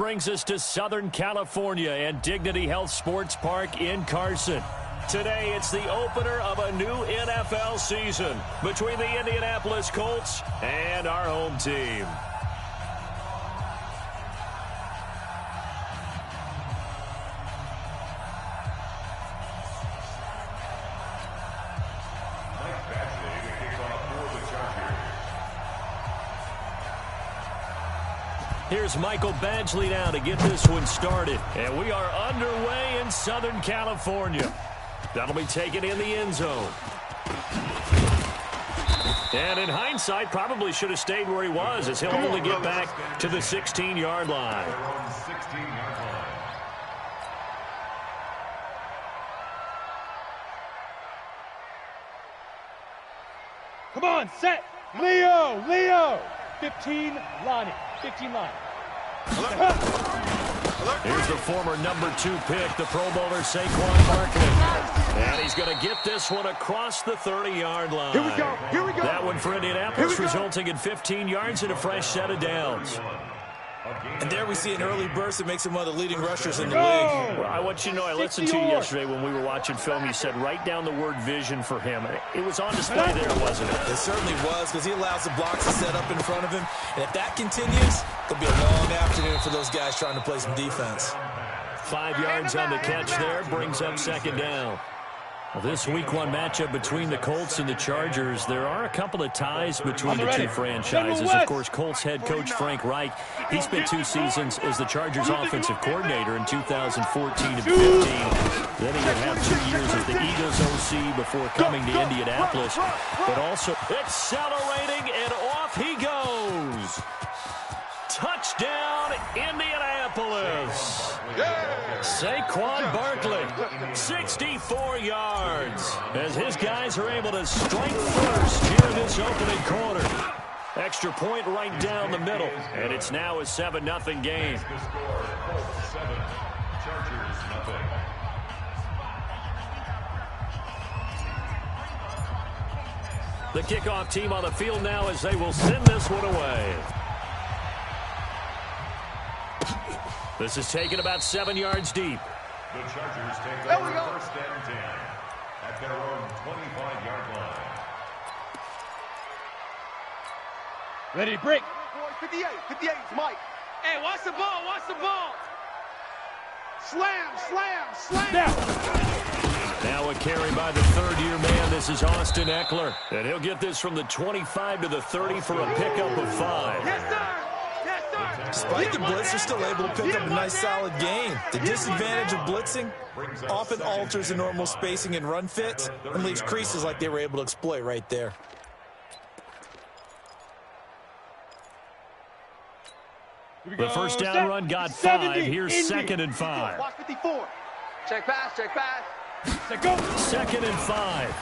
Brings us to Southern California and Dignity Health Sports Park in Carson. Today, it's the opener of a new NFL season between the Indianapolis Colts and our home team. Here's Michael Badgley now to get this one started. And we are underway in Southern California. That'll be taken in the end zone. And in hindsight, probably should have stayed where he was, as he'll only get back to the 16-yard line. Come on, set. Leo. 15, Lonnie. 15 line. Here's the former number 2 pick, the Pro Bowler Saquon Barkley. And he's going to get this one across the 30-yard line. Here we go. That one for Indianapolis, resulting in 15 yards and a fresh set of downs. And there we see an early burst that makes him one of the leading rushers in the league. Well, I want you to know, I listened to you yesterday when we were watching film. You said write down the word vision for him. It was on display there, wasn't it? It certainly was, because he allows the blocks to set up in front of him. And if that continues, it'll be a long afternoon for those guys trying to play some defense. 5 yards on the catch there, brings up second down. Well, this week 1 matchup between the Colts and the Chargers, there are a couple of ties between the two franchises. Of course, Colts head coach Frank Reich, he spent 2 seasons as the Chargers offensive coordinator in 2014 and 15. Then he would have 2 years as the Eagles OC before coming to Indianapolis. But also accelerating, and off he goes. Touchdown, Indianapolis. Saquon Barkley, 64 yards, as his guys are able to strike first here in this opening quarter. Extra point right down the middle, and it's now a 7-0 game. The kickoff team on the field now as they will send this one away. This is taken about 7 yards deep. The Chargers take over first and 10 at their own 25-yard line. Ready to break. 58 is Mike. Hey, watch the ball. Slam. Now a carry by the third-year man. This is Austin Eckler. And he'll get this from the 25 to the 30 for a pickup of 5. Yes, sir. Despite the blitz, they're still able to pick up a nice, solid gain. The disadvantage of blitzing often alters the normal spacing and run fits and leaves creases like they were able to exploit right there. The first down run got 5. Here's second and 5. Watch 54. Check pass. Go. Second and 5.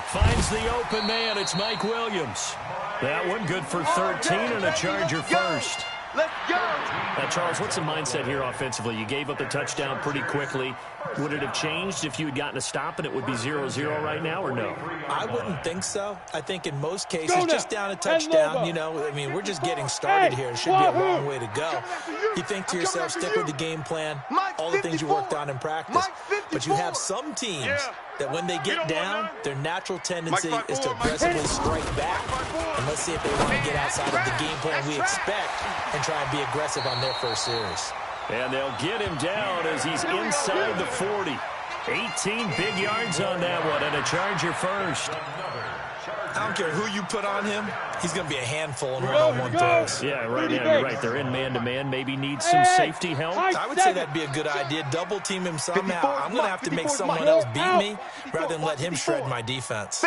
Finds the open man. It's Mike Williams. That one good for 13 and a Charger first. Let's go. Now, Charles, what's the mindset here offensively? You gave up the touchdown pretty quickly. Would it have changed if you had gotten a stop and it would be 0-0 right now, or no? I wouldn't think so. I think in most cases, just down a touchdown, we're just getting started here. It should be a long way to go. You think to yourself, stick with the game plan, all the things you worked on in practice. But you have some teams that when they get down, their natural tendency is to aggressively strike back. And let's see if they want to get outside of the game plan we expect and try and be aggressive on their first series. And they'll get him down as he's inside the 40. 18 big yards on that one, and a Charger first. I don't care who you put on him, he's going to be a handful in one-on-one throws. Yeah, right now you're right. They're in man-to-man. Maybe needs some safety help. I would say that'd be a good idea. Double team him somehow. I'm going to have to make someone else beat me rather than let him shred my defense.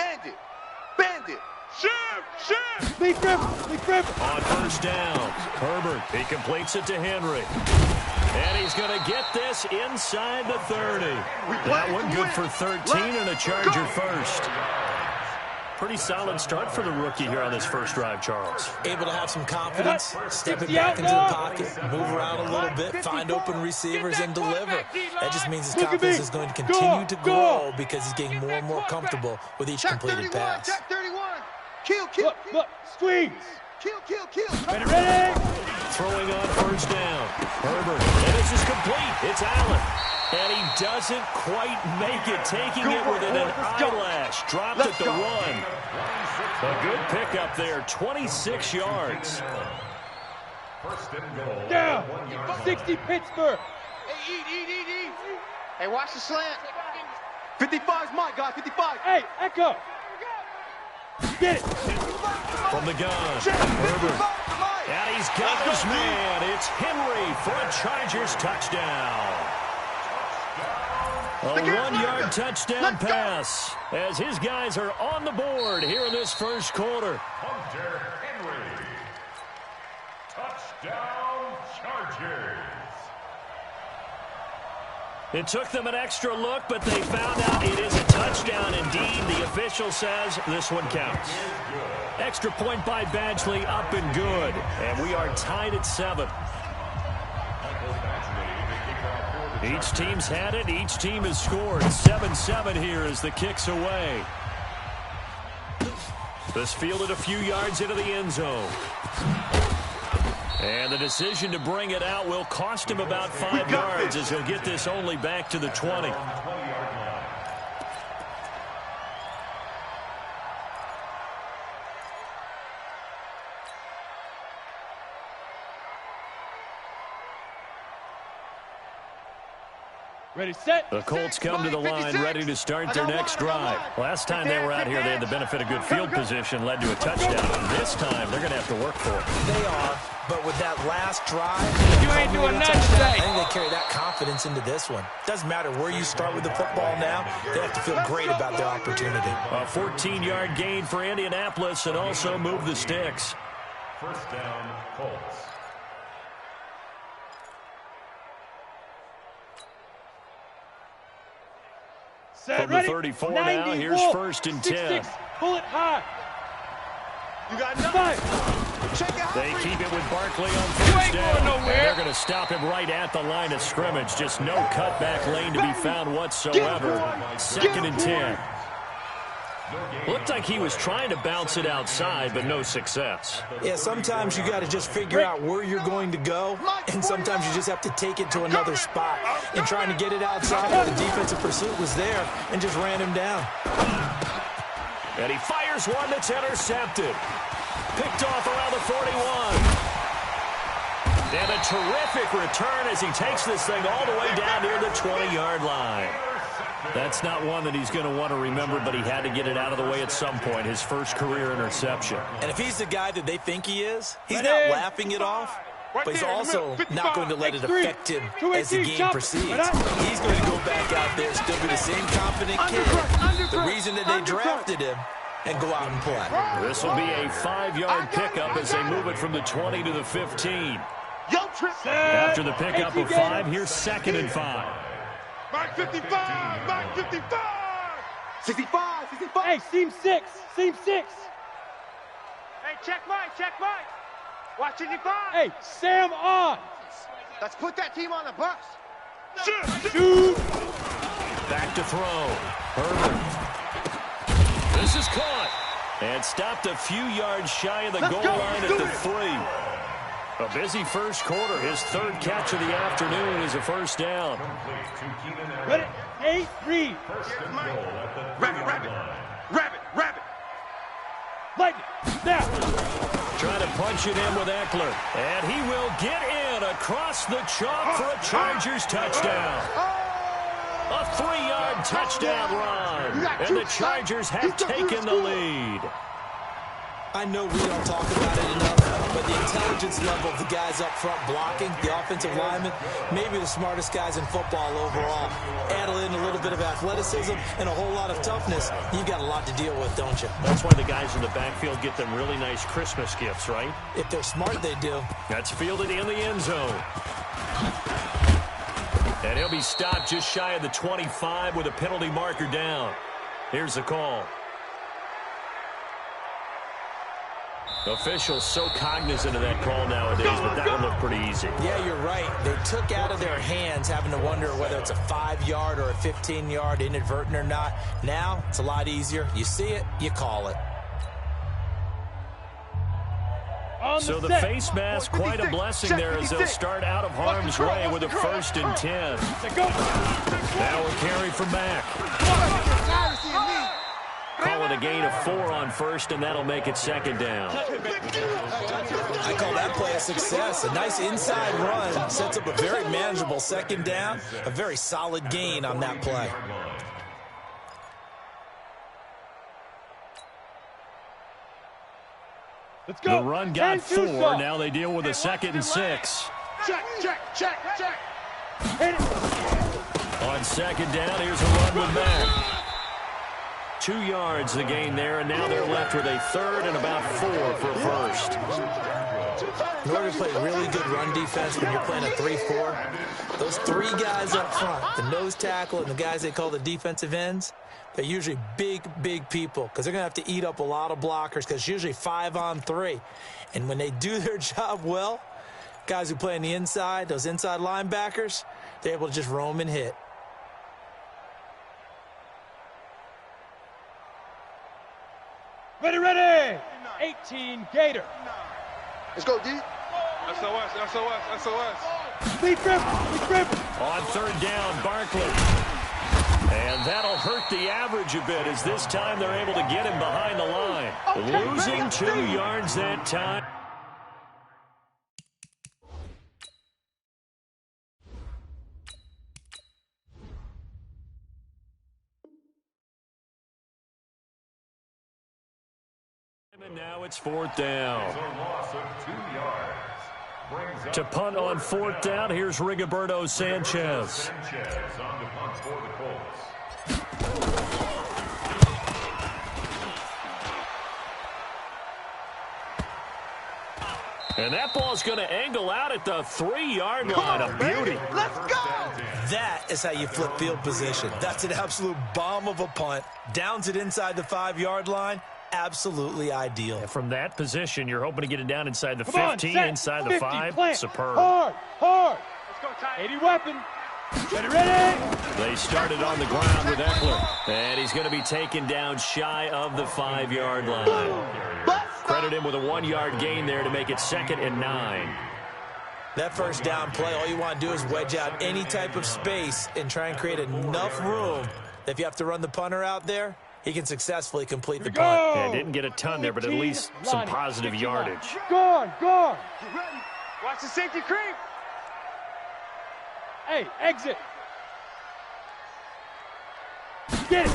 Bandit. Shoot. Lee Griffin. On first down, Herbert, he completes it to Henry. And he's going to get this inside the 30. That one good for 13 and a Charger first. Pretty solid start for the rookie here on this first drive, Charles. Able to have some confidence, stepping back into the pocket, move around a little bit, find open receivers, and deliver. That just means his confidence is going to continue to grow because he's getting more and more comfortable with each completed pass. Check 31. Kill. Look, squeeze. Kill. Ready. throwing on first down. Herbert, and this is complete. It's Allen. And he doesn't quite make it, taking it within an eyelash. Dropped at the 1. A good pickup there, 26 yards. First and goal. Down. 60 Pittsburgh. Hey, eat. Hey, watch the slant. 55's mine, guys. 55. Hey, Echo. Get it. From the gun, Herbert. And he's got his man. It's Henry for a Chargers touchdown. A 1-yard touchdown pass as his guys are on the board here in this first quarter. Hunter Henry. Touchdown, Chargers. It took them an extra look, but they found out it is a touchdown indeed. The official says this one counts. Extra point by Badgley, up and good. And we are tied at 7. Each team's had it. Each team has scored. 7-7 here as the kick's away. This fielded a few yards into the end zone. And the decision to bring it out will cost him about 5 yards as he'll get this only back to the 20. Ready, set. The Colts come to the line ready to start their next drive. Last time they were out here, they had the benefit of good field position, led to a touchdown. And this time, they're going to have to work for it. They are, but with that last drive, You ain't doing nothing today. I think they carry that confidence into this one. Doesn't matter where you start with the football now, they have to feel great about their opportunity. A 14-yard gain for Indianapolis and also move the sticks. First down, Colts. From the 34 now, here's first and 10. Pull it high. You got nothing. They keep it with Barkley on first down. And they're going to stop him right at the line of scrimmage. Just no cutback lane to be found whatsoever. Second and 10. Looked like he was trying to bounce it outside, but no success. Yeah, sometimes you got to just figure out where you're going to go, and sometimes you just have to take it to another spot. And trying to get it outside, the defensive pursuit was there and just ran him down. And he fires one that's intercepted. Picked off around the 41. And a terrific return as he takes this thing all the way down near the 20-yard line. That's not one that he's going to want to remember, but he had to get it out of the way at some point, his first career interception. And if he's the guy that they think he is, he's not laughing it off, but he's also not going to let it affect him as the game proceeds. He's going to go back out there, still be the same confident kid, the reason that they drafted him, and go out and play. This will be a 5-yard pickup as they move it from the 20 to the 15. After the pickup of 5, here's second and 5. Mark 55! Mark 55! 65! 65! Hey, seam 6! Seam 6! Hey, check Mike! Check Mike! Watch 55! Hey, Sam on! Let's put that team on the bus! Shoot! Back to throw. Herbert. This is caught. And stopped a few yards shy of the goal line at the 3. A busy first quarter. His third catch of the afternoon is a first down. Ready? 8, read. Rabbit! Lightning! Now! Trying to punch it in with Eckler. And he will get in across the chalk for a Chargers touchdown. A 3-yard touchdown run. And the Chargers have taken the lead. I know we don't talk about it enough, but the intelligence level of the guys up front blocking, the offensive linemen, maybe the smartest guys in football overall. Add in a little bit of athleticism and a whole lot of toughness, you've got a lot to deal with, don't you? That's why the guys in the backfield get them really nice Christmas gifts, right? If they're smart, they do. That's fielded in the end zone. And he'll be stopped just shy of the 25 with a penalty marker down. Here's the call. Officials so cognizant of that call nowadays, but that one looked pretty easy. Yeah, you're right. They took out of their hands having to wonder whether it's a 5-yard or a 15-yard, inadvertent or not. Now, it's a lot easier. You see it, you call it. So the face mask, quite a blessing there as they'll start out of harm's way with a 1st and 10. Now a carry from Mack. Call it a gain of 4 on 1st, and that'll make it 2nd down. I call that play a success. A nice inside run sets up a very manageable 2nd down. A very solid gain on that play. Let's go. The run got 4. Now they deal with a 2nd and 6. Check. Hit it. On 2nd down, here's a run with Mack. 2 yards the gain there, and now they're left with a 3rd and about 4 for a 1st. In order to play really good run defense when you're playing a 3-4, those 3 guys up front, the nose tackle and the guys they call the defensive ends, they're usually big people because they're going to have to eat up a lot of blockers because it's usually 5 on 3. And when they do their job well, guys who play on the inside, those inside linebackers, they're able to just roam and hit. Ready. 18 Gator. Let's go, D. SOS. Lead grip. On 3rd down, Barkley. And that'll hurt the average a bit as this time they're able to get him behind the line. Losing 2 yards that time. And now it's 4th down. To punt on 4th down, here's Rigoberto Sanchez. And that ball's going to angle out at the 3-yard line. A beauty. Let's go. That is how you flip field position. That's an absolute bomb of a punt. Downs it inside the 5-yard line. Absolutely ideal. And from that position, you're hoping to get it down inside the 15, inside the 5. Plant. Superb. Hard. Let's go, Ty. 80 weapon. Ready. They started on the ground with Eckler. And he's going to be taken down shy of the 5-yard line. Credit him with a 1-yard gain there to make it 2nd and 9. That 1st down play, all you want to do is wedge out any type of space and try and create enough room that if you have to run the punter out there, he can successfully complete the punt. Yeah, didn't get a ton there, but at least some positive yardage. Guard. Watch the safety creep. Hey, exit. Get it.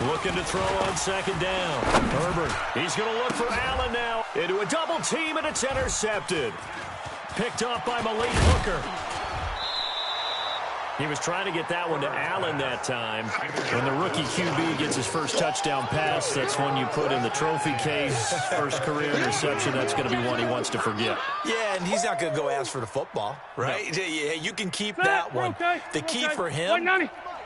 Looking to throw on 2nd down. Herbert, he's going to look for Allen now. Into a double team, and it's intercepted. Picked up by Malik Hooker. He was trying to get that one to Allen that time. When the rookie QB gets his first touchdown pass, that's one you put in the trophy case. First career interception, that's going to be one he wants to forget. Yeah, and he's not going to go ask for the football, right? No. Yeah, you can keep that one. The key for him,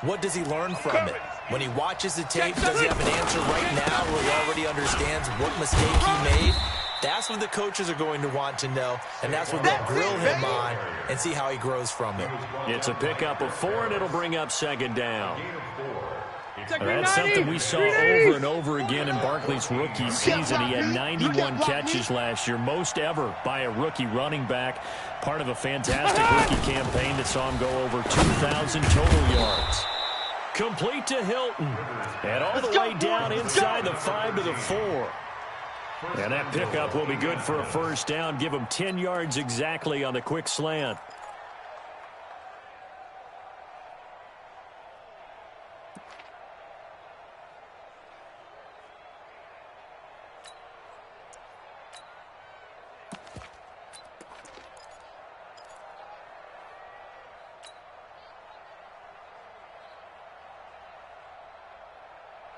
what does he learn from it? When he watches the tape, does he have an answer right now where he already understands what mistake he made? That's what the coaches are going to want to know, and that's what they'll grill him on and see how he grows from it. It's a pickup of 4, and it'll bring up 2nd down. That's something we saw over and over again in Barkley's rookie season. He had 91 catches last year, most ever by a rookie running back, part of a fantastic rookie campaign that saw him go over 2,000 total yards. Complete to Hilton, and all the way down inside the 5 to the 4. And that pickup will be good for a 1st down. Give him 10 yards exactly on the quick slant.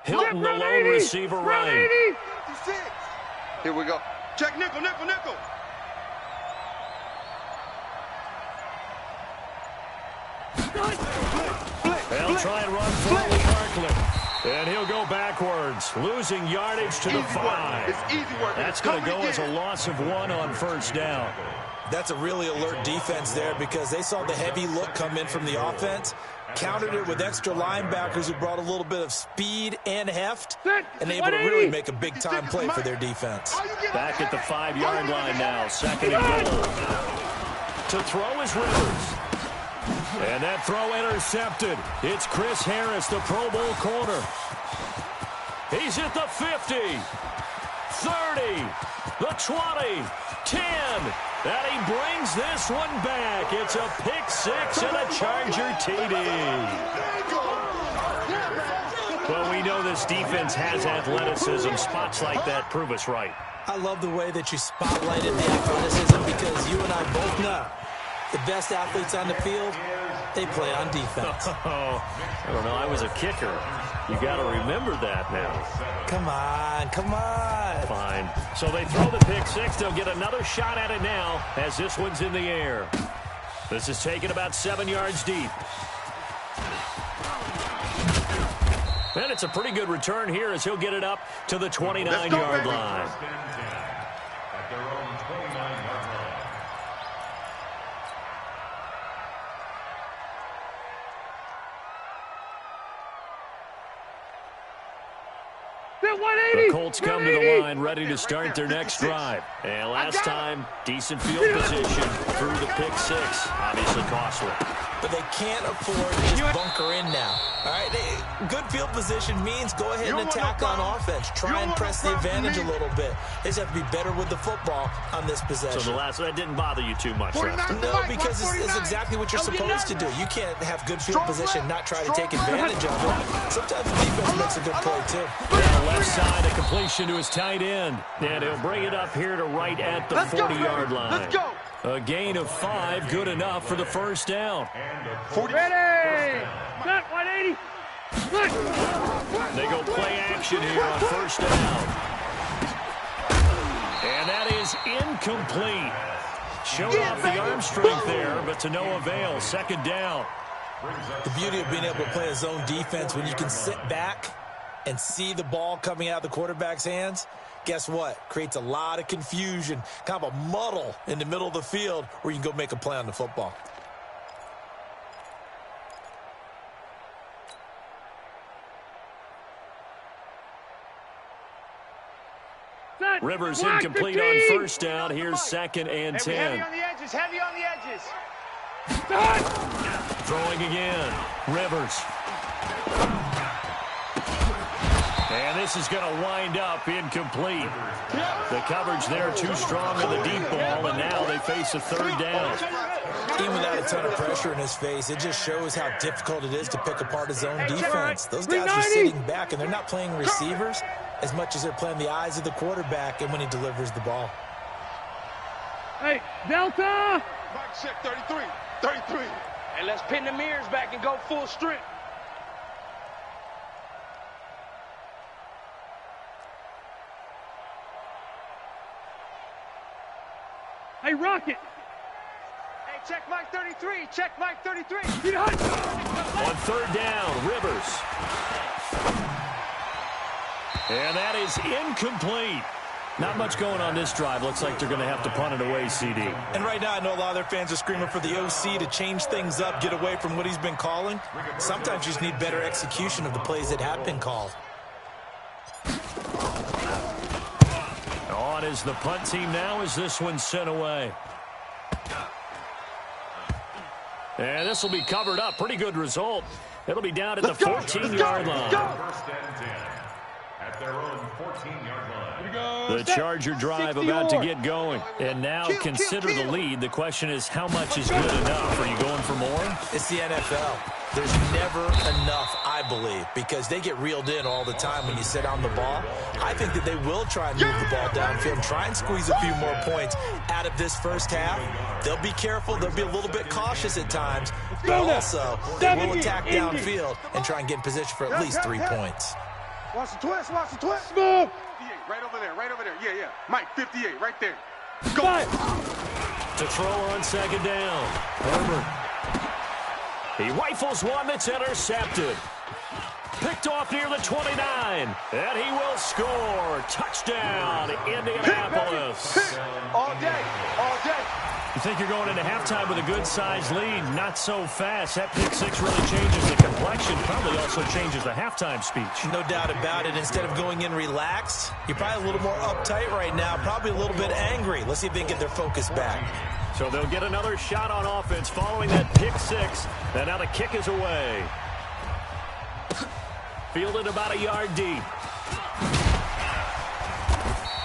Hilton, the lone receiver right. Here we go. Check nickel. They'll try and run forward with Barkley. And he'll go backwards, losing yardage to the 5. It's easy work. That's going to go as a loss of 1 on 1st down. That's a really alert defense there because they saw the heavy look come in from the offense, countered it with extra linebackers who brought a little bit of speed and heft, and able to really make a big-time play for their defense. Back at the 5-yard line now, 2nd and goal. To throw is Rivers. And that throw intercepted. It's Chris Harris, the Pro Bowl corner. He's at the 50, 30, the 20, 10. And he brings this one back. It's a pick six and a Charger TD. Well, we know this defense has athleticism. Spots like that prove us right. I love the way that you spotlighted the athleticism because you and I both know the best athletes on the field, they play on defense. Oh, I don't know. I was a kicker. You got to remember that now. Come on, come on. Fine. So they throw the pick six. They'll get another shot at it now as this one's in the air. This is taken about 7 yards deep. And it's a pretty good return here as he'll get it up to the 29-yard line. At their own 29-yard line. The Colts come to the line ready to start their next drive. And last time, decent field position through the pick six. Obviously costly. But they can't afford to just bunker in now. All right, good field position means go ahead and attack on offense. Try and press the advantage a little bit. They just have to be better with the football on this possession. So the last one didn't bother you too much, Lester? No, because it's exactly what you're supposed to do. You can't have good field position, not try to take advantage of it. Sometimes the defense makes a good play, too. Down left side, a completion to his tight end. And he'll bring it up here to right at the 40-yard line. Let's go. A gain of 5, good enough for the first down. 40. Ready. Set 180. They go play action here on first down. And that is incomplete. Showed off the arm strength there, but to no avail. 2nd down. The beauty of being able to play a zone defense when you can sit back and see the ball coming out of the quarterback's hands, guess what? Creates a lot of confusion, kind of a muddle in the middle of the field where you can go make a play on the football. Rivers incomplete on first down. Here's 2nd and 10. Heavy on the edges. Heavy on the edges. Throwing again. Rivers. And this is going to wind up incomplete. The coverage there too strong on the deep ball, and now they face a 3rd down. Even without a ton of pressure in his face, it just shows how difficult it is to pick apart his own defense. Those guys are sitting back, and they're not playing receivers as much as they're playing the eyes of the quarterback and when he delivers the ball. Hey, Delta! Mike check 33. 33. Hey, let's pin the mirrors back and go full strength. Hey, Rocket! Hey, check Mike 33. Check Mike 33. On 3rd down, Rivers. And that is incomplete. Not much going on this drive. Looks like they're going to have to punt it away, CD. And right now, I know a lot of their fans are screaming for the OC to change things up, get away from what he's been calling. Sometimes you just need better execution of the plays that have been called. On is the punt team now as this one's sent away. And this will be covered up. Pretty good result. It'll be down at the 14-yard line. First and 10 at their own 14-yard line. The Charger drive about to get going. And now consider the lead. The question is, how much is good enough? Are you going for more? It's the NFL. There's never enough, I believe, because they get reeled in all the time when you sit on the ball. I think that they will try and move the ball downfield and try and squeeze a few more points out of this first half. They'll be careful. They'll be a little bit cautious at times, but also they will attack downfield and try and get in position for at least 3 points. Watch the twist. Watch the twist. 58, right over there. Right over there. Yeah, yeah. Mike, 58, right there. Go. To throw on 2nd down. Herbert. He rifles one that's intercepted. Picked off near the 29. And he will score. Touchdown, Indianapolis. All day. All day. You think you're going into halftime with a good-sized lead. Not so fast. That pick six really changes the complexion. Probably also changes the halftime speech. No doubt about it. Instead of going in relaxed, you're probably a little more uptight right now. Probably a little bit angry. Let's see if they can get their focus back. So they'll get another shot on offense following that pick six. And now the kick is away. Fielded about a yard deep.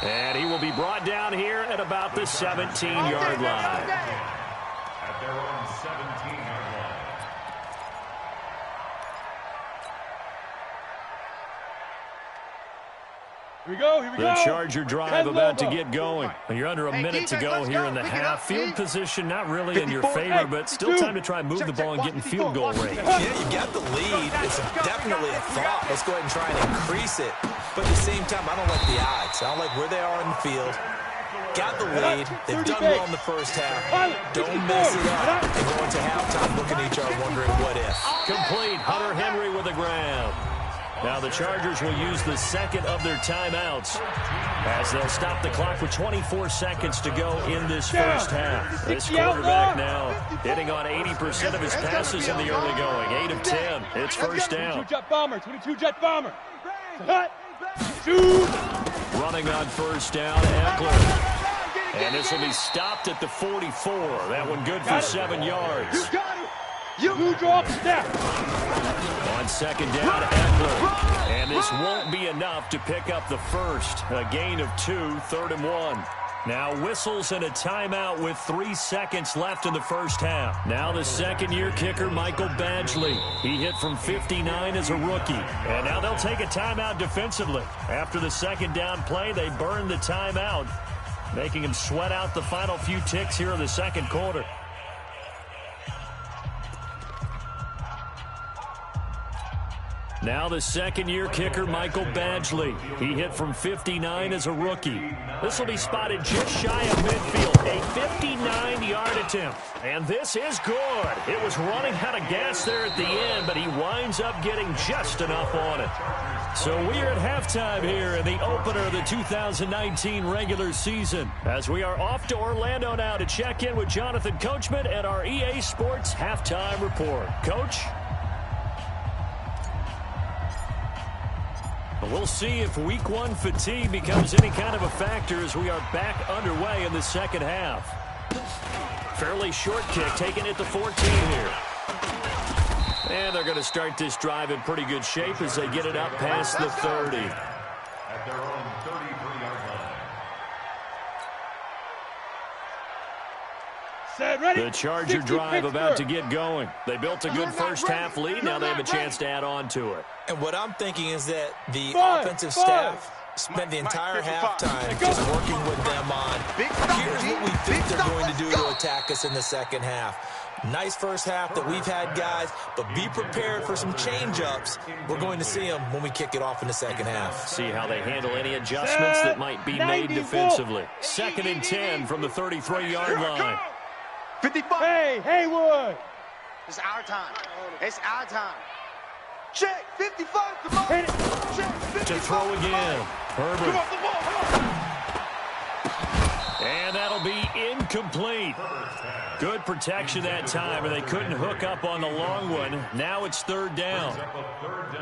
And he will be brought down here at about the 17-yard line. At their own 17-yard line. Here we go, The Charger drive about to get going. You're under a minute to go here in the half. Field position not really in your favor, but still time to try and move the ball and get in field goal range. Yeah, you got the lead. It's definitely a thought. Let's go ahead and try and increase it. But at the same time, I don't like the odds. I don't like where they are in the field. Got the lead. They've done well in the first half. Don't mess it up. And go into halftime looking at each other wondering what if. Complete. Hunter Henry with the grab. Now the Chargers will use the second of their timeouts as they'll stop the clock with 24 seconds to go in this first half. This quarterback now hitting on 80% of his passes in the early going. 8 of 10. It's first down. 22-jet bomber, 22-jet bomber. Cut. Shoot. Running on first down, Eckler. And this will be stopped at the 44. That one good for 7 yards. You drop step. On second down, Eckler. And this won't be enough to pick up the first. A gain of 2, 3rd and 1. Now whistles and a timeout with 3 seconds left in the first half. Now the second-year kicker, Michael Badgley. He hit from 59 as a rookie. And now they'll take a timeout defensively. After the second down play, they burn the timeout, making him sweat out the final few ticks here in the second quarter. Now the second-year kicker, Michael Badgley. He hit from 59 as a rookie. This will be spotted just shy of midfield. A 59-yard attempt. And this is good. It was running out of gas there at the end, but he winds up getting just enough on it. So we are at halftime here in the opener of the 2019 regular season, as we are off to Orlando now to check in with Jonathan Coachman and our EA Sports Halftime Report. Coach? We'll see if week one fatigue becomes any kind of a factor as we are back underway in the second half. Fairly short kick, taking it to 14 here. And they're going to start this drive in pretty good shape as they get it up past the 30. At their own 33-yard line. The Charger drive about to get going. They built a good first half lead. Now they have a chance to add on to it. And what I'm thinking is that the offensive staff spent the entire halftime just working with them on, here's what we think they're going to do to attack us in the second half. Nice first half that we've had, guys, but be prepared for some change-ups. We're going to see them when we kick it off in the second half. See how they handle any adjustmts that might be made defensively. 2nd and 10 from the 33-yard line. 55. Hey, Haywood. It's our time. It's our time. Check. 55. Come on. Hit it. Check. 55. To throw again. Herbert. Come on, the ball. Come on. And that'll be incomplete. Good protection that time, and they couldn't hook up on the long one. Now it's 3rd down.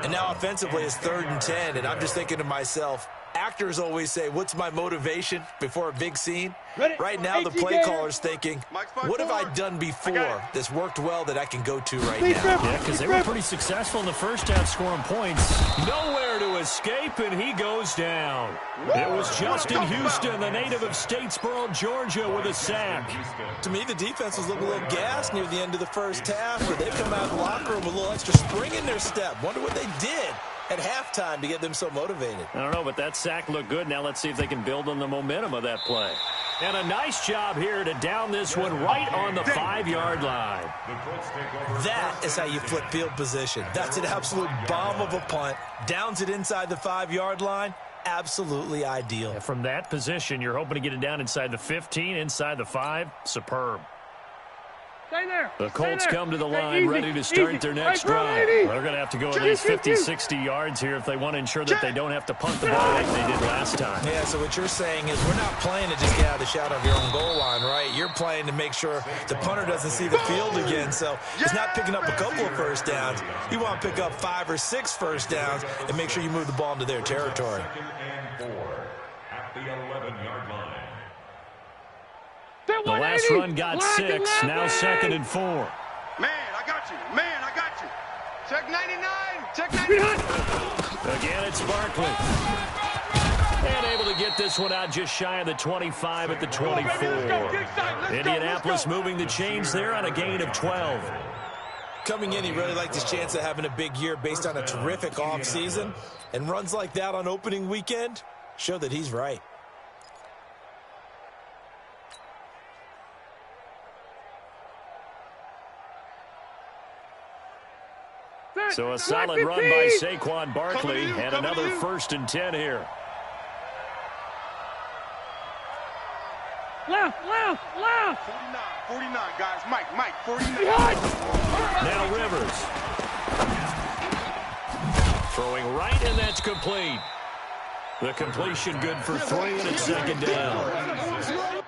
And now offensively it's 3rd and 10, and I'm just thinking to myself, actors always say, what's my motivation before a big scene? Right now the play caller's thinking, what have I done before that's worked well that I can go to right now? Yeah, because they were pretty successful in the first half scoring points. Nowhere to escape, and he goes down. It was Justin Houston, the native of Statesboro, Georgia, with a sack. To me, the defense was looking a little gassed near the end of the first half, but they've come out of the locker room with a little extra spring in their step. Wonder what they did at halftime to get them so motivated. I don't know, but that sack looked good. Now let's see if they can build on the momentum of that play. And a nice job here to down this one right on the 5-yard line. That is how you flip field position. That's an absolute bomb of a punt. Downs it inside the 5-yard line. Absolutely ideal. And from that position, you're hoping to get it down inside the 15, inside the 5. Superb. The Colts come to the line ready to start their next drive. They're going to have to go at least 50, 60 yards here if they want to ensure that they don't have to punt the ball like they did last time. Yeah, so what you're saying is we're not playing to just get out of the shot of your own goal line, right? You're playing to make sure the punter doesn't see the field again. So he's not picking up a couple of first downs. You want to pick up 5 or 6 first downs and make sure you move the ball into their territory. 2nd and 4 at the 11-yard line. The last run got 6, now 2nd and 4. Man, I got you. Man, I got you. Check 99. Check 99. Again, it's Barkley. And able to get this one out just shy of the 25 at the 24. Indianapolis moving the chains there on a gain of 12. Coming in, he really liked his chance of having a big year based on a terrific offseason. And runs like that on opening weekend show that he's right. So a solid run by Saquon Barkley and another 1st and 10 here. Left. 49, guys. Mike, 49. Now Rivers. Throwing right, and that's complete. The completion good for 3, and it's 2nd down.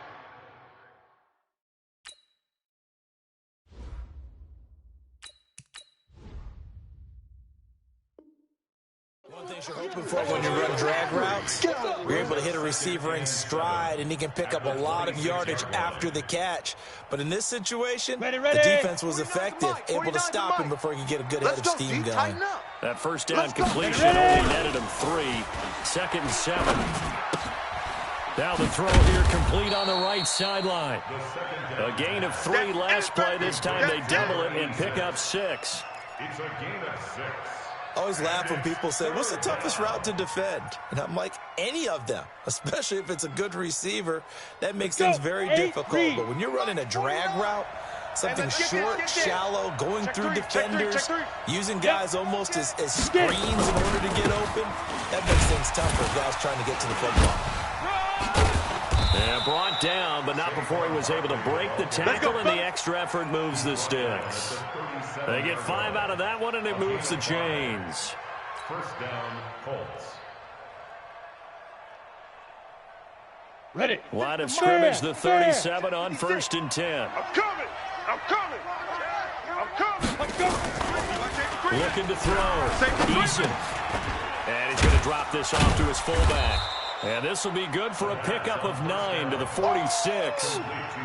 You're hoping for when you run drag routes, you're able to hit a receiver in stride, and he can pick up a lot of yardage after the catch. But in this situation, the defense was effective, able to stop him before he could get a good head of steam going. That first down completion only netted him 3. 2nd and 7. Now the throw here complete on the right sideline. A gain of 3 last play. This time they double it and pick up 6. It's a gain of 6. I always laugh when people say, what's the toughest route to defend? And I'm like, any of them, especially if it's a good receiver. That makes things very difficult. But when you're running a drag route, something short, shallow, going through defenders, using guys almost as screens in order to get open, that makes things tough for guys trying to get to the football. And brought down, but not before he was able to break the tackle, and the extra effort moves the sticks. They get 5 out of that one, and it moves the chains. 1st down, Colts. Ready. Line of scrimmage, the 37 on 1st and 10. I'm coming. Looking to throw. Eason. And he's going to drop this off to his fullback. And this will be good for a pickup of 9 to the 46.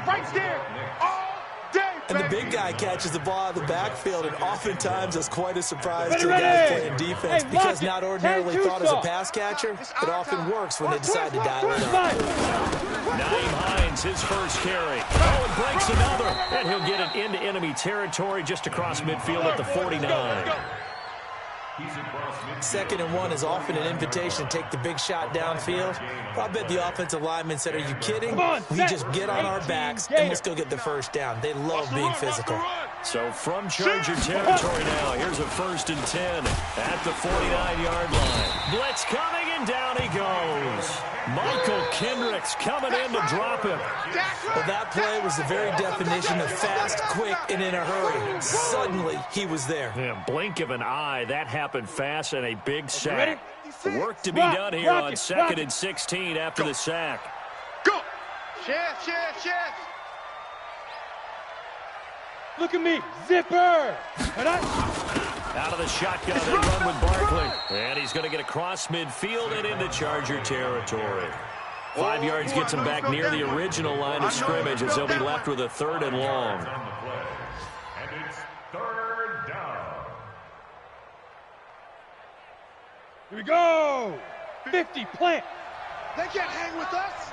Right there. All day, and the big guy catches the ball out of the backfield, and oftentimes that's quite a surprise to the guys playing defense because not ordinarily thought as a pass catcher. It often works when they decide to dial it up. Nyheim Hines, his first carry. Oh, and breaks another. And he'll get it into enemy territory just across midfield at the 49. 2nd and 1 is often an invitation to take the big shot downfield. But I bet the offensive linemen said, are you kidding? We just get on our backs and let's go get the first down. They love being physical. So from Charger territory now, here's a 1st and 10 at the 49-yard line. Blitz coming, and down he goes. Michael Kendricks coming in to drop him. Well, that play was the very definition of fast, quick, and in a hurry. Suddenly, he was there. Yeah, blink of an eye. That happened fast, and a big sack. Work to be done here on 2nd and 16 after the sack. Go. Chef. Look at me. Zipper. Out of the shotgun, they run with Barkley. And he's going to get across midfield and into Charger territory. 5 yards gets him back near the original line of scrimmage as they'll be left with a 3rd and long. And it's 3rd down. Here we go. 50, plant. They can't hang with us.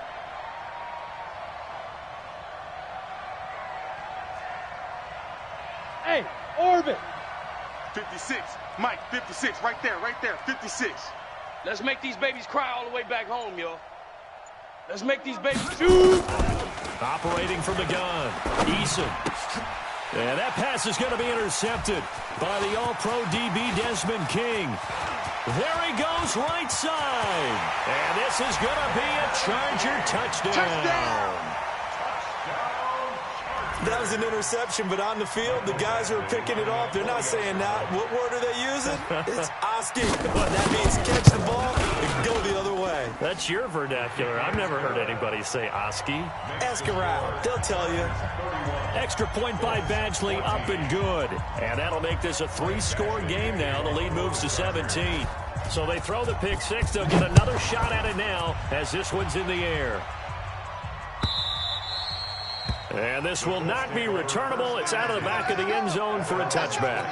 Hey, orbit. 56. Mike, 56. Right there. 56. Let's make these babies cry all the way back home, yo. Let's make these babies shoot. Operating from the gun. Eason. And that pass is going to be intercepted by the All-Pro DB Desmond King. There he goes, right side. And this is going to be a Charger touchdown. That was an interception, but on the field, the guys who are picking it off, they're not saying that. What word are they using? It's Oski. That means catch the ball and go the other way. That's your vernacular. I've never heard anybody say Oski. Ask around. They'll tell you. Extra point by Badgley, up and good. And that'll make this a 3-score game now. The lead moves to 17. So they throw the pick six. They'll get another shot at it now as this one's in the air. And this will not be returnable. It's out of the back of the end zone for a touchback.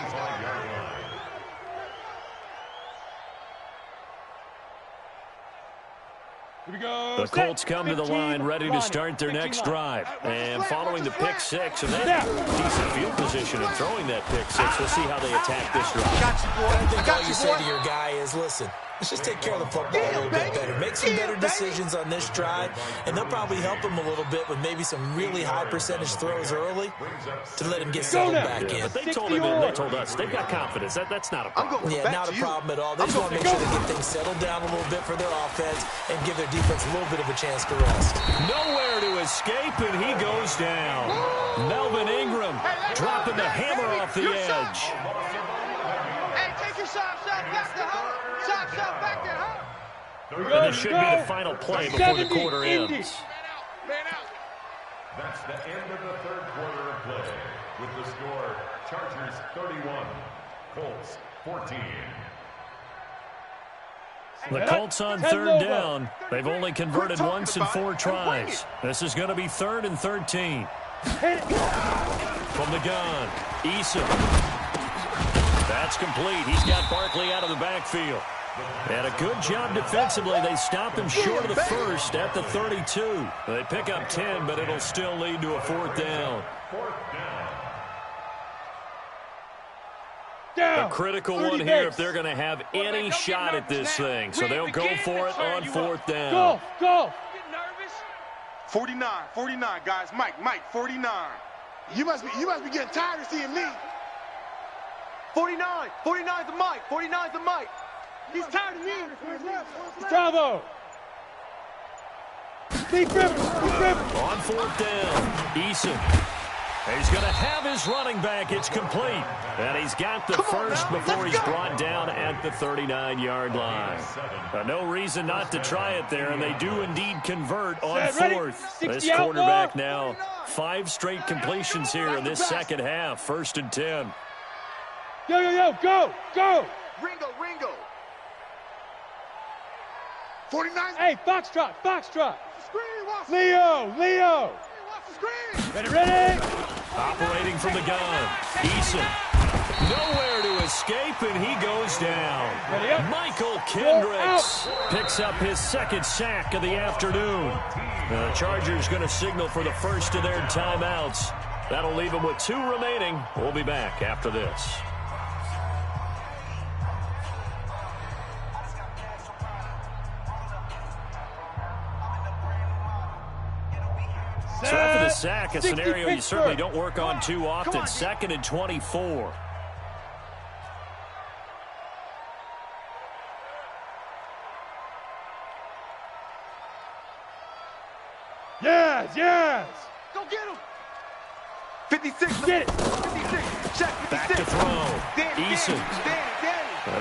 The Colts come to the line ready to start their next drive. And following the pick six, and that decent field position and throwing that pick six, we'll see how they attack this drive. I think all you say to your guy is, listen, let's just take care of the football a little bit better. Make some better decisions on this drive, and they'll probably help him a little bit with maybe some really high percentage throws early to let him get settled back in. But they told him and they told us they've got confidence. That's not a problem. Yeah, not a problem at all. They just want to make sure they get things settled down a little bit for their offense and give their defense a little bit of a chance to rest. Nowhere to escape, and he goes down. Melvin Ingram dropping the hammer off the edge. Hey, take your socks off back to home. Socks off back to home. And this should be the final play before the quarter ends. Man out. That's the end of the third quarter of play. With the score, Chargers 31, Colts 14. The Colts on third down. They've only converted once in 4 tries. This is going to be 3rd and 13. From the gun, Eason. That's complete. He's got Barkley out of the backfield. And a good job defensively. They stop him short of the first at the 32. They pick up 10, but it'll still lead to a 4th down. A critical one here if they're going to have any shot at this thing. So they'll go for it on 4th down. Go. 49, guys. Mike, 49. You must be getting tired of seeing me. 49's the Mike. 49's the Mike. He's tired of me. Bravo. Deep river. On 4th down, Eason. He's going to have his running back. It's complete. And he's got the first before he's brought down at the 39-yard line. No reason not to try it there, and they do indeed convert on 4th. This quarterback now 5 straight completions here in this second half. 1st and 10. Go. Ringo. 49. Hey, Foxtrot. Leo. Ready. Operating from the gun. Eason. Nowhere to escape, and he goes down. Michael Kendricks picks up his 2nd sack of the afternoon. The Chargers going to signal for the first of their timeouts. That'll leave them with 2 remaining. We'll be back after this. So after the sack, a scenario you certainly don't work on too often. 2nd and 24. Yes. Go get him. 56. Get it. 56. Check 56. Back to throw. Eason.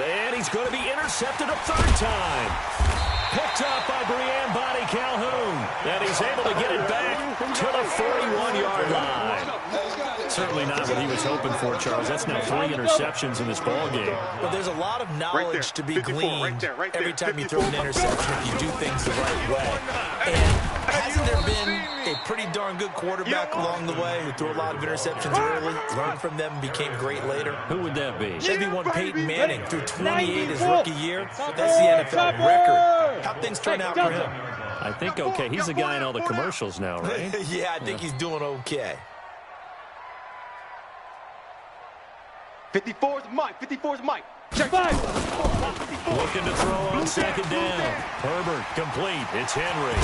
And he's going to be intercepted a 3rd time. Picked up by Brian Body Calhoun. And he's able to get it back to the 41-yard line. Certainly not what he was hoping for, Charles. That's now 3 interceptions in this ballgame. But there's a lot of knowledge to be gleaned every time you throw an interception if you do things the right way. And hasn't there been a pretty darn good quarterback along the way who threw a lot of interceptions early, learned from them, and became great later? Who would that be? Maybe one Peyton Manning threw 28 his rookie year. That's the NFL record. How'd things turn out for him? I think okay. He's the guy in all the commercials now, right? Yeah, I think he's doing okay. 54's Mike. Check 5. Looking to throw on 2nd down. Herbert complete. It's Henry.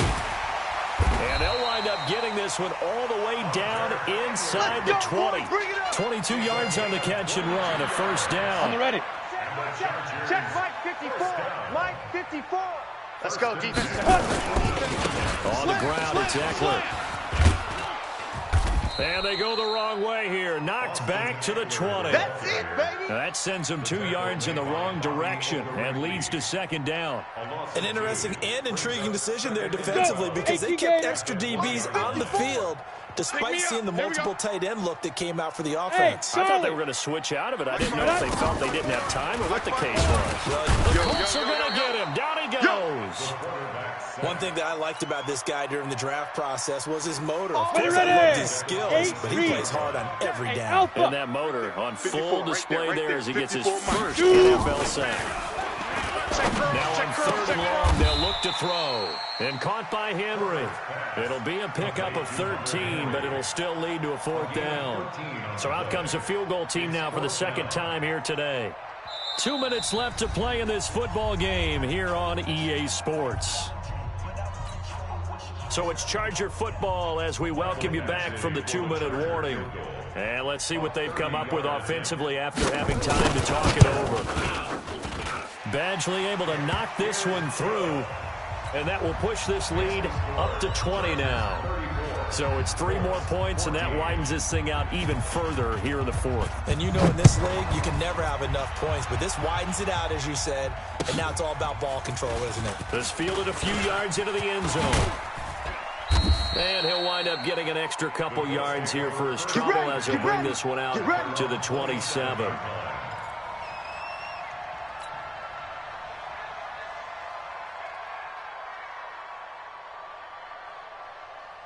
And they'll wind up getting this one all the way down inside the 20. 22 yards on the catch and run, a 1st down. On the ready. Check Mike 54. Mike 54. Let's go, defense. On the ground, it's Eckler. And they go the wrong way here. Knocked back to the 20. That's it, baby. That sends them 2 yards in the wrong direction and leads to second down. An interesting and intriguing decision there defensively because they kept extra DBs on the field despite seeing the multiple tight end look that came out for the offense. I thought they were going to switch out of it. I didn't know if they felt they didn't have time or what the case was. The Colts are going to get him. Down he goes. One thing that I liked about this guy during the draft process was his motor. Of course, I loved his skills, but he plays hard on every down. And that motor on full display there as he gets his first NFL sack. Now on 3rd and long, they'll look to throw. And caught by Henry. It'll be a pickup of 13, but it'll still lead to a 4th down. So out comes a field goal team now for the 2nd time here today. 2 minutes left to play in this football game here on EA Sports. So it's Charger football as we welcome you back from the 2-minute warning. And let's see what they've come up with offensively after having time to talk it over. Badgley able to knock this one through, and that will push this lead up to 20 now. So it's 3 more points, and that widens this thing out even further here in the 4th. And you know in this league, you can never have enough points, but this widens it out, as you said, and now it's all about ball control, isn't it? This fielded a few yards into the end zone. And he'll wind up getting an extra couple yards here for his trouble as he'll bring this one out to the 27.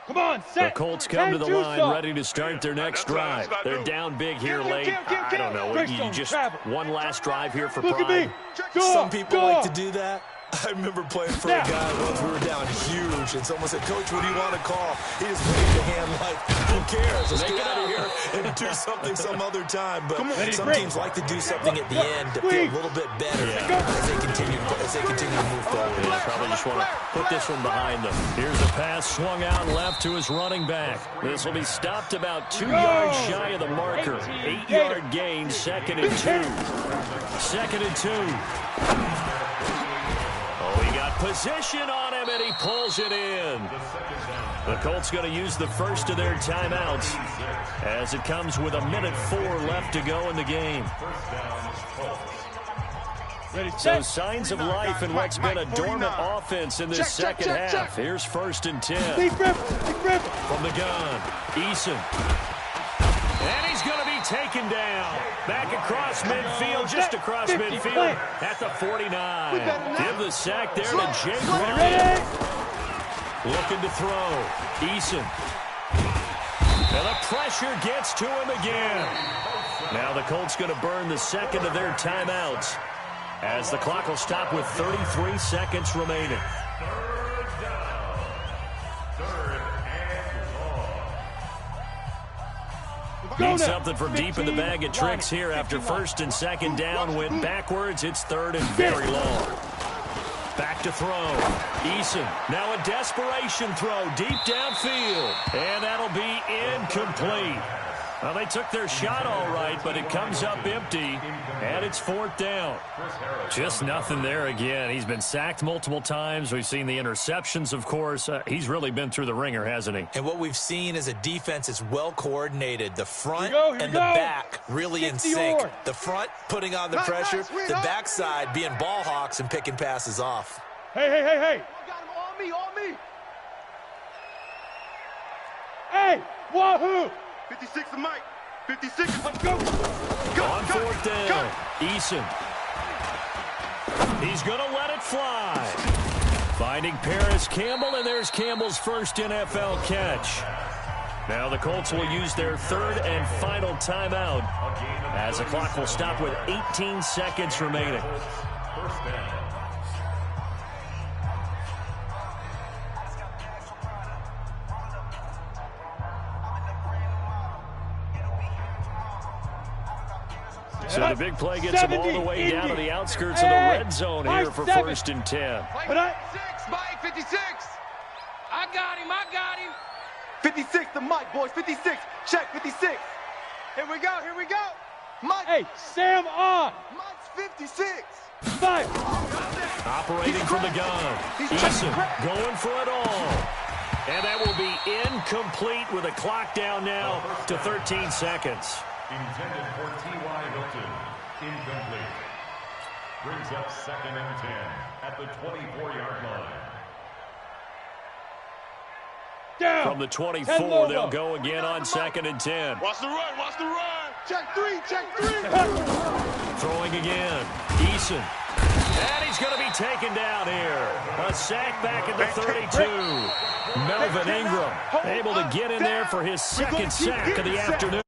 Come on, the Colts come to the line ready to start their next drive. They're down big here late. I don't know. You just one last drive here for pride. Some people like to do that. I remember playing for a guy once. We were down huge, and someone said, "Coach, what do you want to call?" He just waved a hand like, "Who cares? Let's get out of here and do something some other time." But some teams like to do something at the end to feel a little bit better as they continue to move forward. Yeah, probably just want to put this one behind them. Here's a pass swung out left to his running back. This will be stopped about 2 yards shy of the marker. 8-yard gain, 2nd and 2. 2nd and 2. Position on him, and he pulls it in. The Colts going to use the first of their timeouts as it comes with 1:04 left to go in the game. So signs of life in what's been a dormant offense in this second half. Here's 1st and 10. From the gun, Eason. And he's going to be taken down. Back across midfield, just across midfield at the 49. Give the sack there to Jake Ryan. Looking to throw. Eason. And the pressure gets to him again. Now the Colts going to burn the 2nd of their timeouts as the clock will stop with 33 seconds remaining. Need something from deep in the bag of tricks here after 1st and 2nd down. Went backwards. It's 3rd and very long. Back to throw. Eason. Now a desperation throw deep downfield. And that'll be incomplete. Well, they took their shot all right, but it comes up empty, and it's 4th down. Just nothing there again. He's been sacked multiple times. We've seen the interceptions, of course. He's really been through the ringer, hasn't he? And what we've seen is a defense is well coordinated. The front and the back really in sync. The front putting on the pressure, the backside being ball hawks and picking passes off. Hey. On me. Hey, wahoo! 56 to Mike. 56. Let's go. On 4th down, Eason. He's going to let it fly. Finding Paris Campbell, and there's Campbell's first NFL catch. Now the Colts will use their 3rd and final timeout as the clock will stop with 18 seconds remaining. 1st down. So the big play gets him all the way down to the outskirts of the red zone here for 1st and 10. 56, Mike, 56. I got him. 56 to Mike, boys. 56. Check 56. Here we go. Mike. Hey, Sam on. Mike's 56. 5. Operating from the gun. Eason going for it all. And that will be incomplete with a clock down now to 13 seconds. Intended for T.Y. Hilton. Incomplete. Brings up 2nd and 10 at the 24-yard line. Down. From the 24, they'll go again on 2nd and 10. Watch the run, watch the run. Check three. Throwing again. Eason. And he's going to be taken down here. A sack back at the 32. Melvin Ingram able to get in there for his 2nd sack of the afternoon.